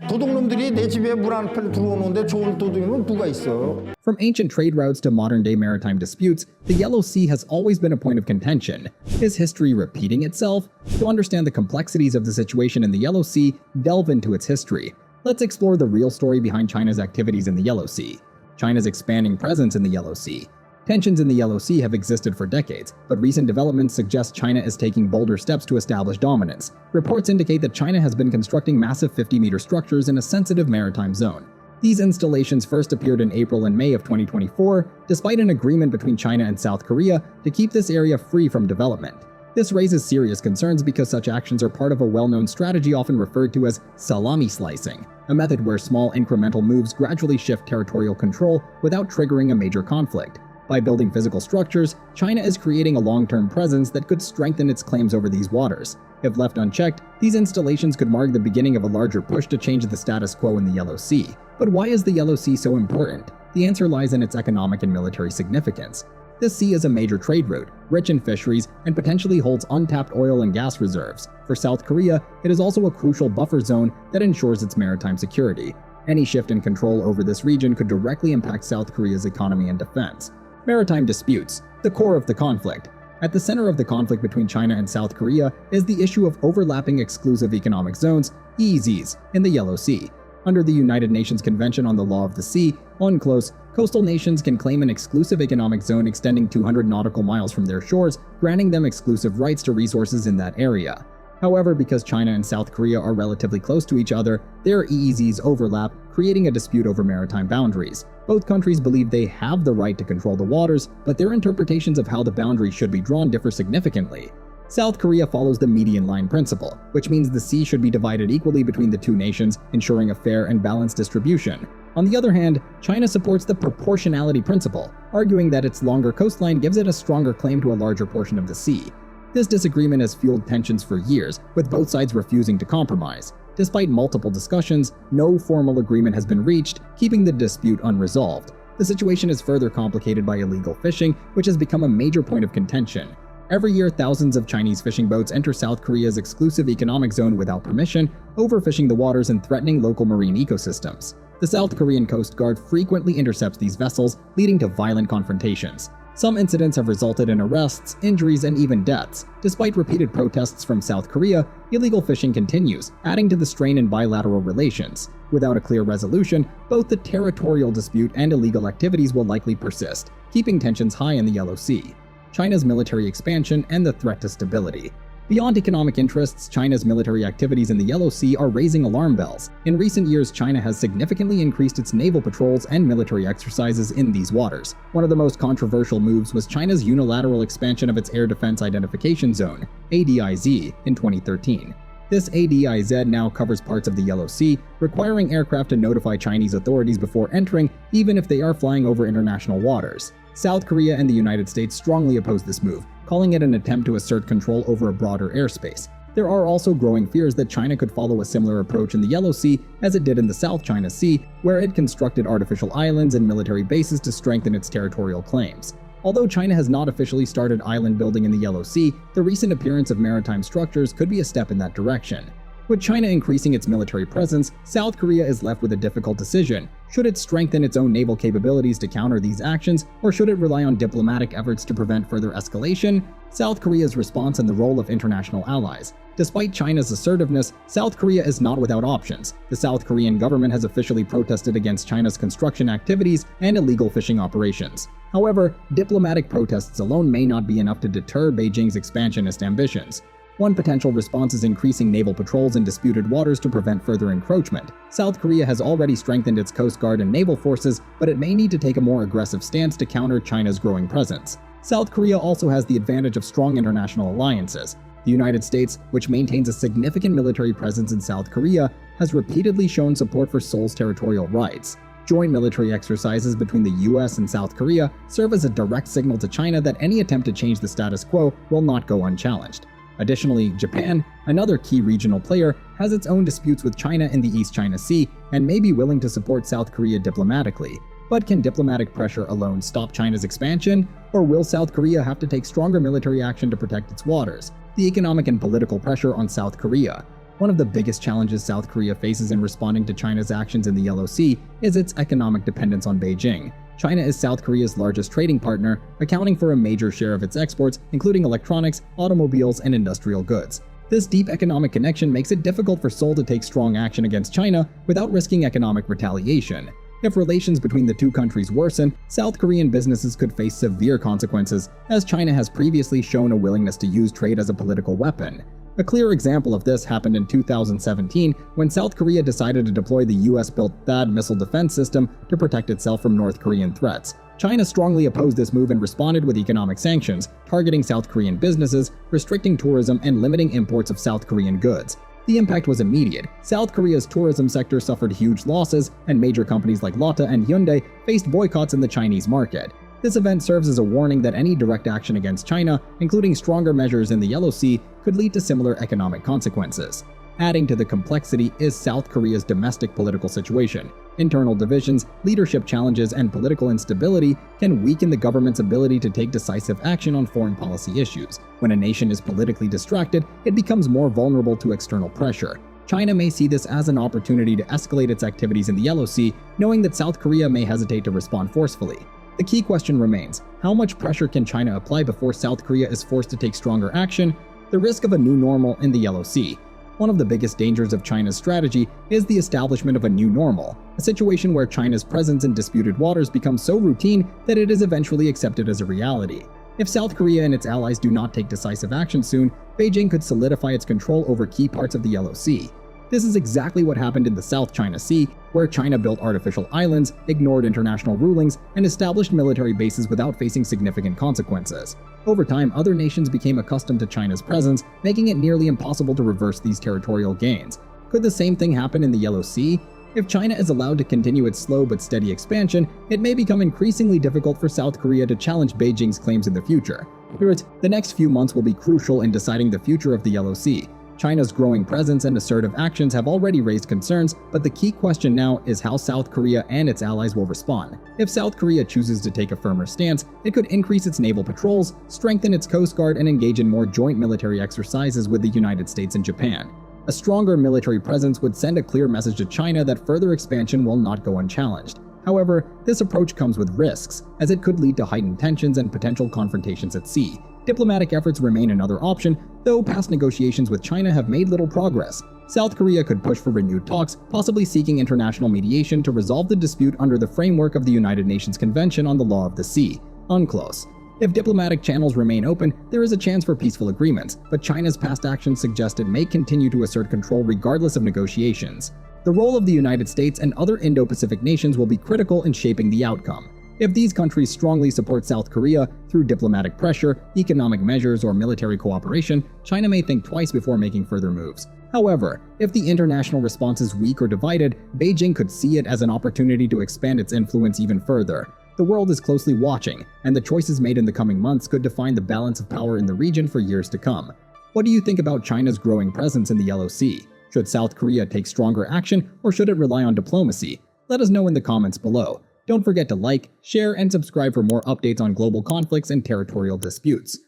도둑놈들이 내 집에 물 한 펠 들어오는데 좋은 도둑놈은 누가 있어? From ancient trade routes to modern-day maritime disputes, the Yellow Sea has always been a point of contention. Is history repeating itself? To understand the complexities of the situation in the Yellow Sea, delve into its history. Let's explore the real story behind China's activities in the Yellow Sea. China's expanding presence in the Yellow Sea. Tensions in the Yellow Sea have existed for decades, but recent developments suggest China is taking bolder steps to establish dominance. Reports indicate that China has been constructing massive 50-meter structures in a sensitive maritime zone. These installations first appeared in April and May of 2024, despite an agreement between China and South Korea to keep this area free from development. This raises serious concerns because such actions are part of a well-known strategy often referred to as salami slicing, a method where small incremental moves gradually shift territorial control without triggering a major conflict. By building physical structures, China is creating a long-term presence that could strengthen its claims over these waters. If left unchecked, these installations could mark the beginning of a larger push to change the status quo in the Yellow Sea. But why is the Yellow Sea so important? The answer lies in its economic and military significance. This sea is a major trade route, rich in fisheries, and potentially holds untapped oil and gas reserves. For South Korea, it is also a crucial buffer zone that ensures its maritime security. Any shift in control over this region could directly impact South Korea's economy and defense. Maritime disputes, the core of the conflict. At the center of the conflict between China and South Korea is the issue of overlapping exclusive economic zones, EEZs, in the Yellow Sea. Under the United Nations Convention on the Law of the Sea, UNCLOS, coastal nations can claim an exclusive economic zone extending 200 nautical miles from their shores, granting them exclusive rights to resources in that area. However, because China and South Korea are relatively close to each other, their EEZs overlap, creating a dispute over maritime boundaries. Both countries believe they have the right to control the waters, but their interpretations of how the boundary should be drawn differ significantly. South Korea follows the median line principle, which means the sea should be divided equally between the two nations, ensuring a fair and balanced distribution. On the other hand, China supports the proportionality principle, arguing that its longer coastline gives it a stronger claim to a larger portion of the sea. This disagreement has fueled tensions for years, with both sides refusing to compromise. Despite multiple discussions, no formal agreement has been reached, keeping the dispute unresolved. The situation is further complicated by illegal fishing, which has become a major point of contention. Every year, thousands of Chinese fishing boats enter South Korea's exclusive economic zone without permission, overfishing the waters and threatening local marine ecosystems. The South Korean Coast Guard frequently intercepts these vessels, leading to violent confrontations. Some incidents have resulted in arrests, injuries, and even deaths. Despite repeated protests from South Korea, illegal fishing continues, adding to the strain in bilateral relations. Without a clear resolution, both the territorial dispute and illegal activities will likely persist, keeping tensions high in the Yellow Sea. China's military expansion and the threat to stability. Beyond economic interests, China's military activities in the Yellow Sea are raising alarm bells. In recent years, China has significantly increased its naval patrols and military exercises in these waters. One of the most controversial moves was China's unilateral expansion of its Air Defense Identification Zone, ADIZ, in 2013. This ADIZ now covers parts of the Yellow Sea, requiring aircraft to notify Chinese authorities before entering, even if they are flying over international waters. South Korea and the United States strongly oppose this move, calling it an attempt to assert control over a broader airspace. There are also growing fears that China could follow a similar approach in the Yellow Sea as it did in the South China Sea, where it constructed artificial islands and military bases to strengthen its territorial claims. Although China has not officially started island building in the Yellow Sea, the recent appearance of maritime structures could be a step in that direction. With China increasing its military presence, South Korea is left with a difficult decision. Should it strengthen its own naval capabilities to counter these actions, or should it rely on diplomatic efforts to prevent further escalation? South Korea's response and the role of international allies. Despite China's assertiveness, South Korea is not without options. The South Korean government has officially protested against China's construction activities and illegal fishing operations. However, diplomatic protests alone may not be enough to deter Beijing's expansionist ambitions. One potential response is increasing naval patrols in disputed waters to prevent further encroachment. South Korea has already strengthened its Coast Guard and naval forces, but it may need to take a more aggressive stance to counter China's growing presence. South Korea also has the advantage of strong international alliances. The United States, which maintains a significant military presence in South Korea, has repeatedly shown support for Seoul's territorial rights. Joint military exercises between the US and South Korea serve as a direct signal to China that any attempt to change the status quo will not go unchallenged. Additionally, Japan, another key regional player, has its own disputes with China in the East China Sea and may be willing to support South Korea diplomatically. But can diplomatic pressure alone stop China's expansion? Or will South Korea have to take stronger military action to protect its waters? The economic and political pressure on South Korea. One of the biggest challenges South Korea faces in responding to China's actions in the Yellow Sea is its economic dependence on Beijing. China is South Korea's largest trading partner, accounting for a major share of its exports, including electronics, automobiles, and industrial goods. This deep economic connection makes it difficult for Seoul to take strong action against China without risking economic retaliation. If relations between the two countries worsen, South Korean businesses could face severe consequences, as China has previously shown a willingness to use trade as a political weapon. A clear example of this happened in 2017 when South Korea decided to deploy the US-built THAAD missile defense system to protect itself from North Korean threats. China strongly opposed this move and responded with economic sanctions, targeting South Korean businesses, restricting tourism, and limiting imports of South Korean goods. The impact was immediate. South Korea's tourism sector suffered huge losses, and major companies like Lotte and Hyundai faced boycotts in the Chinese market. This event serves as a warning that any direct action against China, including stronger measures in the Yellow Sea, could lead to similar economic consequences. Adding to the complexity is South Korea's domestic political situation. Internal divisions, leadership challenges, and political instability can weaken the government's ability to take decisive action on foreign policy issues. When a nation is politically distracted, it becomes more vulnerable to external pressure. China may see this as an opportunity to escalate its activities in the Yellow Sea, knowing that South Korea may hesitate to respond forcefully. The key question remains, how much pressure can China apply before South Korea is forced to take stronger action? The risk of a new normal in the Yellow Sea. One of the biggest dangers of China's strategy is the establishment of a new normal, a situation where China's presence in disputed waters becomes so routine that it is eventually accepted as a reality. If South Korea and its allies do not take decisive action soon, Beijing could solidify its control over key parts of the Yellow Sea. This is exactly what happened in the South China Sea, where China built artificial islands, ignored international rulings, and established military bases without facing significant consequences. Over time, other nations became accustomed to China's presence, making it nearly impossible to reverse these territorial gains. Could the same thing happen in the Yellow Sea? If China is allowed to continue its slow but steady expansion, it may become increasingly difficult for South Korea to challenge Beijing's claims in the future. The next few months will be crucial in deciding the future of the Yellow Sea. China's growing presence and assertive actions have already raised concerns, but the key question now is how South Korea and its allies will respond. If South Korea chooses to take a firmer stance, it could increase its naval patrols, strengthen its coast guard, and engage in more joint military exercises with the United States and Japan. A stronger military presence would send a clear message to China that further expansion will not go unchallenged. However, this approach comes with risks, as it could lead to heightened tensions and potential confrontations at sea. Diplomatic efforts remain another option, though past negotiations with China have made little progress. South Korea could push for renewed talks, possibly seeking international mediation to resolve the dispute under the framework of the United Nations Convention on the Law of the Sea, UNCLOS. If diplomatic channels remain open, there is a chance for peaceful agreements, but China's past actions suggest it may continue to assert control regardless of negotiations. The role of the United States and other Indo-Pacific nations will be critical in shaping the outcome. If these countries strongly support South Korea through diplomatic pressure, economic measures, or military cooperation, China may think twice before making further moves. However, if the international response is weak or divided, Beijing could see it as an opportunity to expand its influence even further. The world is closely watching, and the choices made in the coming months could define the balance of power in the region for years to come. What do you think about China's growing presence in the Yellow Sea? Should South Korea take stronger action, or should it rely on diplomacy? Let us know in the comments below. Don't forget to like, share, and subscribe for more updates on global conflicts and territorial disputes.